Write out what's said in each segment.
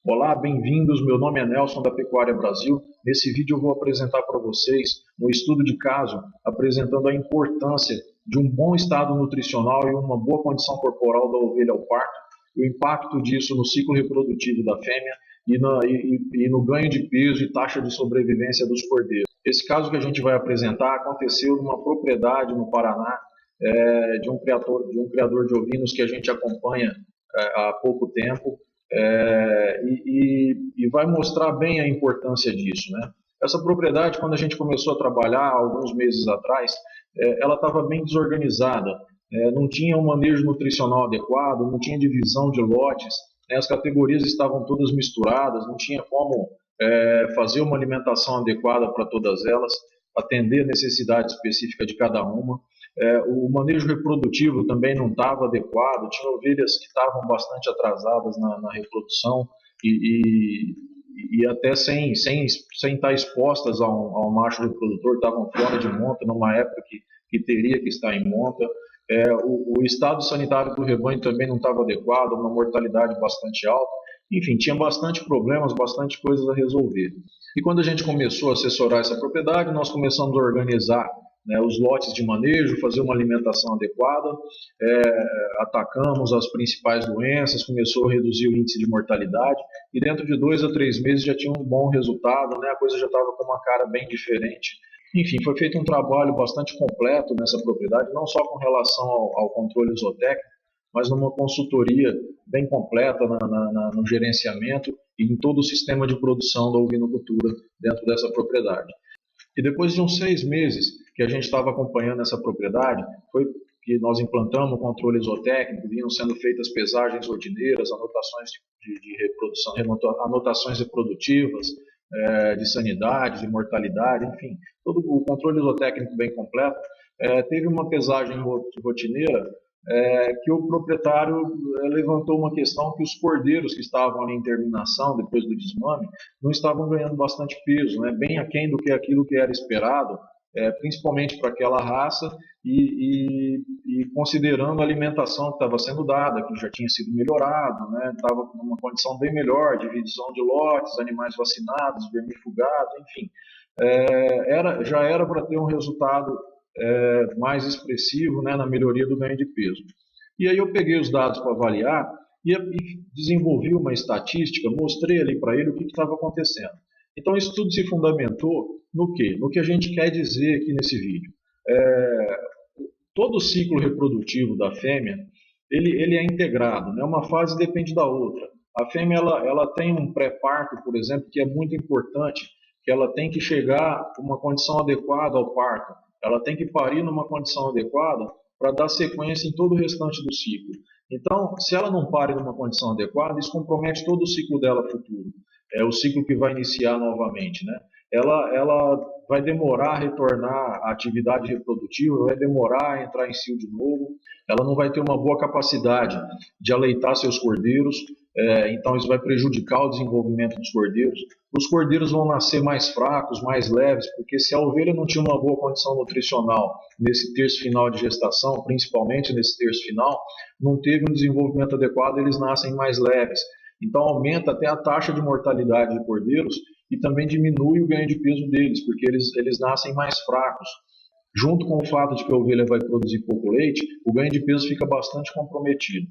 Olá, bem-vindos. Meu nome é Nelson da Pecuária Brasil. Nesse vídeo eu vou apresentar para vocês um estudo de caso apresentando a importância de um bom estado nutricional e uma boa condição corporal da ovelha ao parto, o impacto disso no ciclo reprodutivo da fêmea e no ganho de peso e taxa de sobrevivência dos cordeiros. Esse caso que a gente vai apresentar aconteceu numa propriedade no Paraná, de um criador de ovinos que a gente acompanha há pouco tempo. E vai mostrar bem a importância disso, né? Essa propriedade, quando a gente começou a trabalhar alguns meses atrás, ela estava bem desorganizada, não tinha um manejo nutricional adequado, não tinha divisão de lotes, né? As categorias estavam todas misturadas, não tinha como fazer uma alimentação adequada para todas elas, atender a necessidade específica de cada uma. O manejo reprodutivo também não estava adequado, tinha ovelhas que estavam bastante atrasadas na reprodução e até sem estar expostas a um macho reprodutor, estavam fora de monta, numa época que teria que estar em monta. O estado sanitário do rebanho também não estava adequado, uma mortalidade bastante alta. Enfim, tinha bastante problemas, bastante coisas a resolver. E quando a gente começou a assessorar essa propriedade, nós começamos a organizar, né, os lotes de manejo, fazer uma alimentação adequada, atacamos as principais doenças, começou a reduzir o índice de mortalidade e dentro de 2 a 3 meses já tinha um bom resultado, né, a coisa já estava com uma cara bem diferente. Enfim, foi feito um trabalho bastante completo nessa propriedade, não só com relação ao controle zootécnico, mas numa consultoria bem completa no gerenciamento e em todo o sistema de produção da ovinocultura dentro dessa propriedade. E depois de uns 6 meses que a gente estava acompanhando essa propriedade, foi que nós implantamos o controle zootécnico, vinham sendo feitas pesagens rotineiras, anotações de reprodução, anotações reprodutivas, de sanidade, de mortalidade, enfim, todo o controle zootécnico bem completo. Teve uma pesagem rotineira que o proprietário levantou uma questão que os cordeiros que estavam ali em terminação, depois do desmame, não estavam ganhando bastante peso, né? Bem aquém do que aquilo que era esperado, principalmente para aquela raça e considerando a alimentação que estava sendo dada, que já tinha sido melhorado, né? Estava com uma condição bem melhor, divisão de lotes, animais vacinados, vermifugados, enfim. Já era para ter um resultado mais expressivo, né, na melhoria do ganho de peso. E aí eu peguei os dados para avaliar e desenvolvi uma estatística, mostrei ali para ele o que estava acontecendo. Então isso tudo se fundamentou no quê? No que a gente quer dizer aqui nesse vídeo. Todo o ciclo reprodutivo da fêmea, ele é integrado, né? Uma fase depende da outra. A fêmea ela tem um pré-parto, por exemplo, que é muito importante, que ela tem que chegar a uma condição adequada ao parto. Ela tem que parir numa condição adequada para dar sequência em todo o restante do ciclo. Então, se ela não pare numa condição adequada, isso compromete todo o ciclo dela futuro. É o ciclo que vai iniciar novamente, né? Ela vai demorar a retornar à atividade reprodutiva, vai demorar a entrar em cio de novo, ela não vai ter uma boa capacidade de aleitar seus cordeiros, então isso vai prejudicar o desenvolvimento dos cordeiros. Os cordeiros vão nascer mais fracos, mais leves, porque se a ovelha não tinha uma boa condição nutricional nesse terço final de gestação, principalmente nesse terço final, não teve um desenvolvimento adequado, eles nascem mais leves. Então aumenta até a taxa de mortalidade de cordeiros e também diminui o ganho de peso deles, porque eles nascem mais fracos. Junto com o fato de que a ovelha vai produzir pouco leite, o ganho de peso fica bastante comprometido.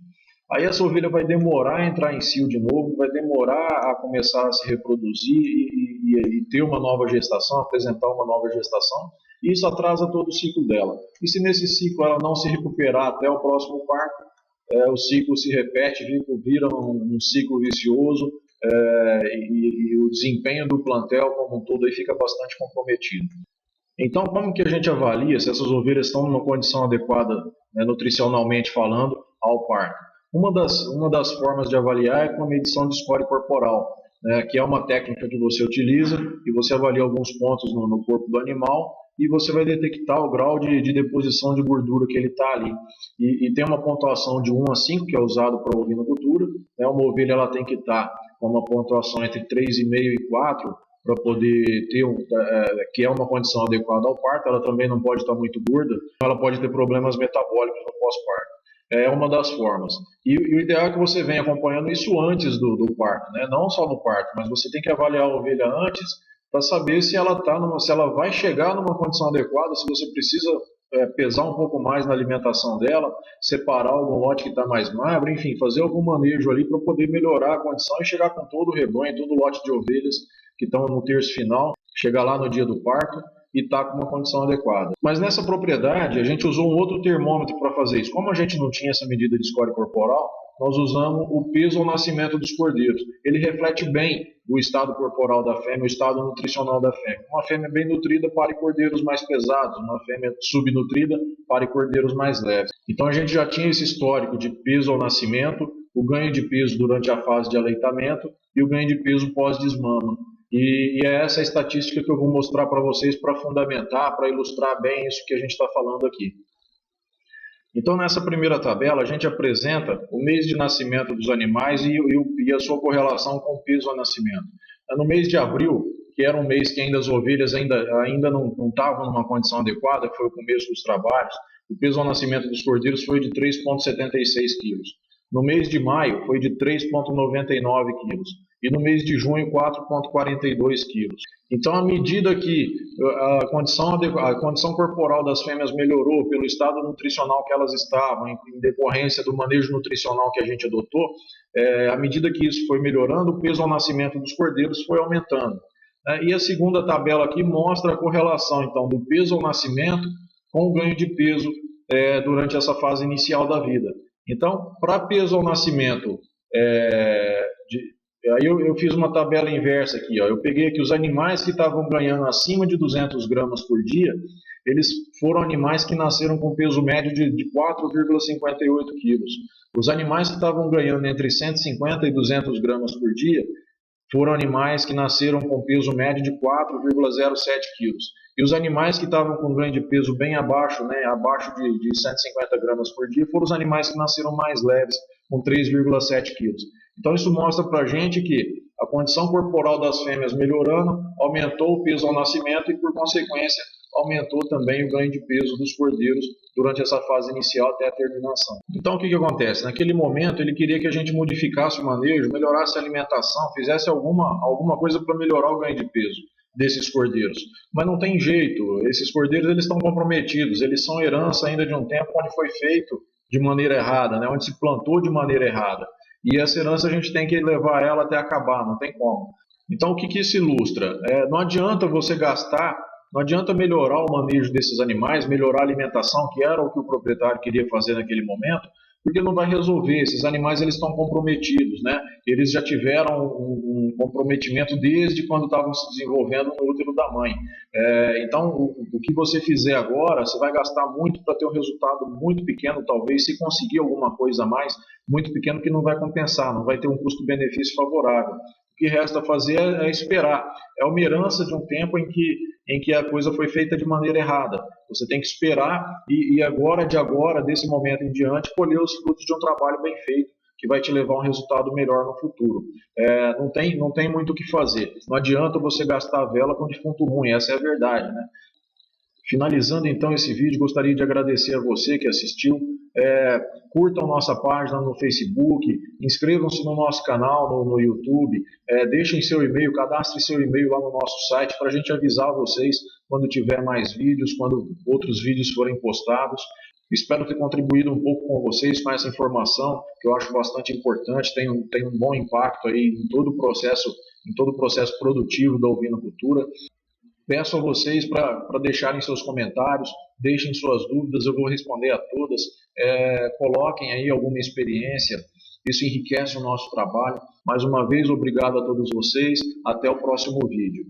Aí essa ovelha vai demorar a entrar em cio de novo, vai demorar a começar a se reproduzir e ter uma nova gestação, apresentar uma nova gestação, e isso atrasa todo o ciclo dela. E se nesse ciclo ela não se recuperar até o próximo parto, o ciclo se repete, vira um ciclo vicioso, e o desempenho do plantel como um todo aí fica bastante comprometido. Então, como que a gente avalia se essas ovelhas estão numa condição adequada, né, nutricionalmente falando, ao parto? Uma das formas de avaliar é com a medição de score corporal, né, que é uma técnica que você utiliza e você avalia alguns pontos no corpo do animal e você vai detectar o grau de deposição de gordura que ele está ali. E tem uma pontuação de 1 a 5, que é usado para a ovinocultura, né, uma ovelha ela tem que estar com uma pontuação entre 3,5 e 4, para poder ter que é uma condição adequada ao parto. Ela também não pode estar muito gorda, ela pode ter problemas metabólicos no pós-parto. É uma das formas. E o ideal é que você venha acompanhando isso antes do parto, né? Não só no parto, mas você tem que avaliar a ovelha antes para saber se ela se ela vai chegar numa condição adequada, se você precisa pesar um pouco mais na alimentação dela, separar algum lote que está mais magro, enfim, fazer algum manejo ali para poder melhorar a condição e chegar com todo o rebanho, todo o lote de ovelhas que estão no terço final, chegar lá no dia do parto e está com uma condição adequada. Mas nessa propriedade, a gente usou um outro termômetro para fazer isso. Como a gente não tinha essa medida de score corporal, nós usamos o peso ao nascimento dos cordeiros. Ele reflete bem o estado corporal da fêmea, o estado nutricional da fêmea. Uma fêmea bem nutrida pare cordeiros mais pesados, uma fêmea subnutrida pare cordeiros mais leves. Então a gente já tinha esse histórico de peso ao nascimento, o ganho de peso durante a fase de aleitamento e o ganho de peso pós-desmama. E é essa a estatística que eu vou mostrar para vocês para fundamentar, para ilustrar bem isso que a gente está falando aqui. Então, nessa primeira tabela, a gente apresenta o mês de nascimento dos animais e a sua correlação com o peso ao nascimento. No mês de abril, que era um mês que ainda as ovelhas ainda não estavam numa condição adequada, que foi o começo dos trabalhos, o peso ao nascimento dos cordeiros foi de 3,76 quilos. No mês de maio, foi de 3,99 quilos. E no mês de junho, 4,42 quilos. Então, à medida que a condição corporal das fêmeas melhorou pelo estado nutricional que elas estavam, em decorrência do manejo nutricional que a gente adotou, à medida que isso foi melhorando, o peso ao nascimento dos cordeiros foi aumentando. E a segunda tabela aqui mostra a correlação, então, do peso ao nascimento com o ganho de peso durante essa fase inicial da vida. Então, para peso ao nascimento, aí eu fiz uma tabela inversa aqui. Eu peguei aqui os animais que estavam ganhando acima de 200 gramas por dia, eles foram animais que nasceram com peso médio de 4,58 quilos. Os animais que estavam ganhando entre 150 e 200 gramas por dia, foram animais que nasceram com peso médio de 4,07 quilos. E os animais que estavam com ganho de peso bem abaixo, abaixo de 150 gramas por dia, foram os animais que nasceram mais leves, com 3,7 quilos. Então isso mostra para a gente que a condição corporal das fêmeas melhorando, aumentou o peso ao nascimento e, por consequência, aumentou também o ganho de peso dos cordeiros durante essa fase inicial até a terminação. Então o que acontece? Naquele momento ele queria que a gente modificasse o manejo, melhorasse a alimentação, fizesse alguma coisa para melhorar o ganho de peso desses cordeiros. Mas não tem jeito, esses cordeiros eles estão comprometidos, eles são herança ainda de um tempo onde foi feito de maneira errada, onde se plantou de maneira errada. E essa herança a gente tem que levar ela até acabar, não tem como. Então o que isso ilustra? Não adianta você gastar, não adianta melhorar o manejo desses animais, melhorar a alimentação, que era o que o proprietário queria fazer naquele momento, porque não vai resolver. Esses animais eles estão comprometidos, Eles já tiveram um comprometimento desde quando estavam se desenvolvendo no útero da mãe. Então, o que você fizer agora, você vai gastar muito para ter um resultado muito pequeno, talvez, se conseguir alguma coisa a mais, muito pequeno que não vai compensar, não vai ter um custo-benefício favorável. O que resta fazer é esperar. É uma herança de um tempo em que a coisa foi feita de maneira errada. Você tem que esperar e agora, desse momento em diante, colher os frutos de um trabalho bem feito, que vai te levar a um resultado melhor no futuro. Não tem muito o que fazer. Não adianta você gastar a vela com defunto ruim, essa é a verdade, Finalizando então esse vídeo, gostaria de agradecer a você que assistiu. Curtam nossa página no Facebook, inscrevam-se no nosso canal no YouTube, deixem seu e-mail, cadastre seu e-mail lá no nosso site para a gente avisar vocês quando tiver mais vídeos, quando outros vídeos forem postados. Espero ter contribuído um pouco com vocês com essa informação, que eu acho bastante importante, tem um bom impacto aí em todo o processo produtivo da ovinocultura. Peço a vocês para deixarem seus comentários, deixem suas dúvidas, eu vou responder a todas. Coloquem aí alguma experiência, isso enriquece o nosso trabalho. Mais uma vez, obrigado a todos vocês, até o próximo vídeo.